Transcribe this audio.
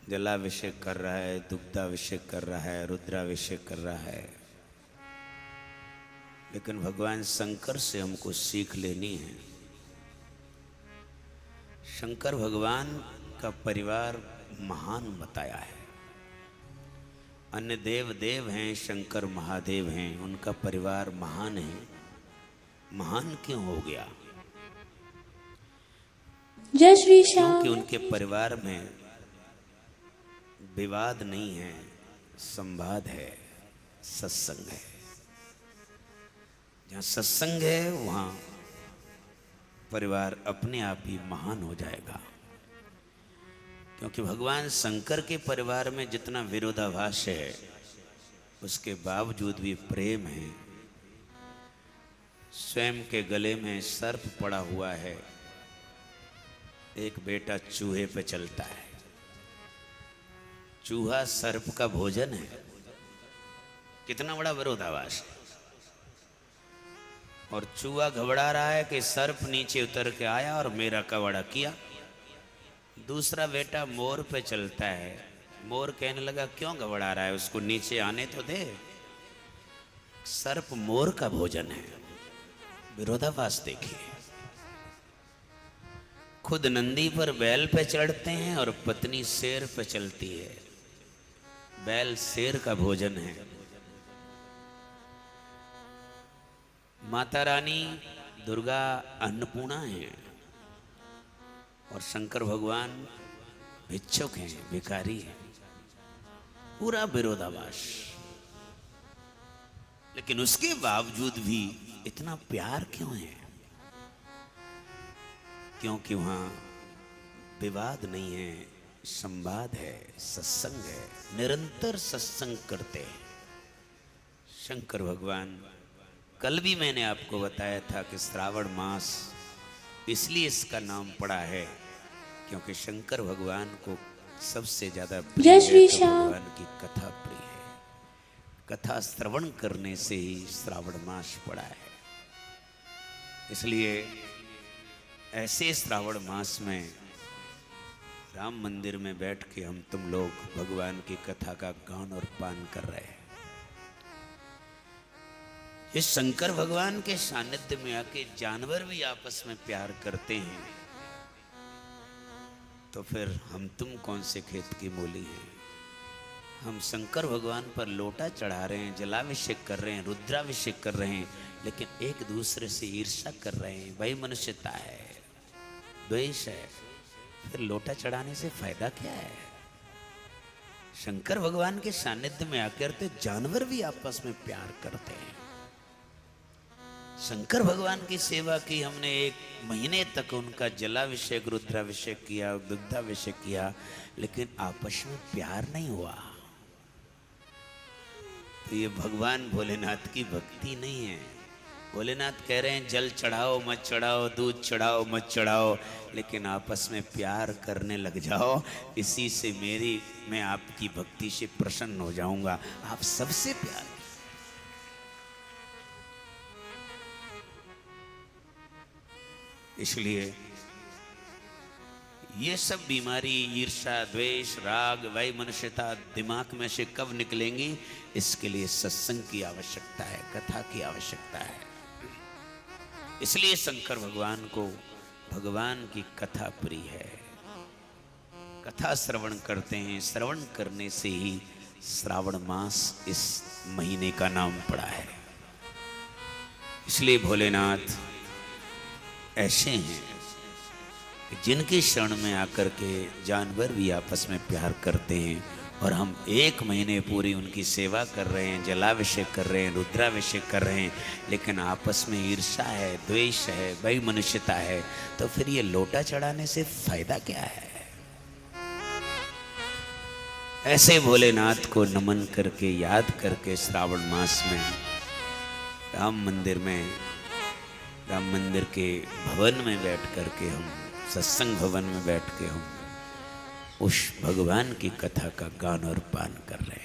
जलाभिषेक कर रहा है, दुग्धाभिषेक कर रहा है, रुद्राभिषेक कर रहा है, लेकिन भगवान शंकर से हमको सीख लेनी है। शंकर भगवान का परिवार महान बताया है। अन्य देव देव हैं, शंकर महादेव हैं, उनका परिवार महान है। महान क्यों हो गया? जय श्री श्याम। क्योंकि उनके परिवार में विवाद नहीं है, संवाद है, सत्संग है। जहाँ सत्संग है वहाँ परिवार अपने आप ही महान हो जाएगा। क्योंकि भगवान शंकर के परिवार में जितना विरोधाभास है, उसके बावजूद भी प्रेम है। स्वयं के गले में सर्प पड़ा हुआ है, एक बेटा चूहे पे चलता है। चूहा सर्प का भोजन है। कितना बड़ा विरोधाभास है। और चूहा घबरा रहा है कि सर्प नीचे उतर के आया और मेरा कवाड़ा किया। दूसरा बेटा मोर पे चलता है। मोर कहने लगा क्यों घबरा रहा है, उसको नीचे आने तो दे। सर्प मोर का भोजन है। विरोधाभास देखिए। खुद नंदी पर बैल पे चढ़ते हैं और पत्नी शेर पे चलती है। बैल शेर का भोजन है। माता रानी दुर्गा अन्नपूर्णा है और शंकर भगवान भिक्षुक हैं, भिखारी हैं। पूरा विरोधाभास। लेकिन उसके बावजूद भी इतना प्यार क्यों है? क्योंकि वहां विवाद नहीं है, संवाद है, सत्संग है। निरंतर सत्संग करते हैं शंकर भगवान। कल भी मैंने आपको बताया था कि श्रावण मास इसलिए इसका नाम पड़ा है क्योंकि शंकर भगवान को सबसे ज्यादा प्रिय है तो भगवान की कथा प्रिय है। कथा श्रवण करने से ही श्रावण मास पड़ा है। इसलिए ऐसे श्रावण मास में राम मंदिर में बैठ के हम तुम लोग भगवान की कथा का गान और पान कर रहे हैं। इस शंकर भगवान के सानिध्य में आके जानवर भी आपस में प्यार करते हैं, तो फिर हम तुम कौन से खेत की मूली हैं? हम शंकर भगवान पर लोटा चढ़ा रहे हैं, जलाभिषेक कर रहे हैं, रुद्राभिषेक कर रहे हैं, लेकिन एक दूसरे से ईर्ष्या कर रहे हैं। वही मनुष्यता है, द्वेष है। फिर लोटा चढ़ाने से फायदा क्या है? शंकर भगवान के सानिध्य में आकर तो जानवर भी आपस में प्यार करते हैं। शंकर भगवान की सेवा की हमने, 1 महीने तक उनका जलाभिषेक, रुद्राभिषेक किया, दुग्धाभिषेक किया, लेकिन आपस में प्यार नहीं हुआ। तो ये भगवान भोलेनाथ की भक्ति नहीं है। भोलेनाथ कह रहे हैं जल चढ़ाओ मत चढ़ाओ, दूध चढ़ाओ मत चढ़ाओ, लेकिन आपस में प्यार करने लग जाओ। इसी से मैं आपकी भक्ति से प्रसन्न हो जाऊंगा। आप सबसे प्यार। इसलिए ये सब बीमारी, ईर्ष्या, द्वेष, राग, वैमनस्यता दिमाग में से कब निकलेंगी? इसके लिए सत्संग की आवश्यकता है, कथा की आवश्यकता है। इसलिए शंकर भगवान को भगवान की कथा प्रिय है। कथा श्रवण करते हैं। श्रवण करने से ही श्रावण मास इस महीने का नाम पड़ा है। इसलिए भोलेनाथ ऐसे हैं जिनके शरण में आकर के जानवर भी आपस में प्यार करते हैं। और हम 1 महीने पूरी उनकी सेवा कर रहे हैं, जलाभिषेक कर रहे हैं, रुद्राभिषेक कर रहे हैं, लेकिन आपस में ईर्ष्या है, द्वेष है, वैमनस्यता है। तो फिर ये लोटा चढ़ाने से फायदा क्या है? ऐसे भोलेनाथ को नमन करके, याद करके श्रावण मास में राम मंदिर के भवन में बैठ करके, हम सत्संग भवन में बैठ के हम उस भगवान की कथा का गान और पान कर रहे हैं।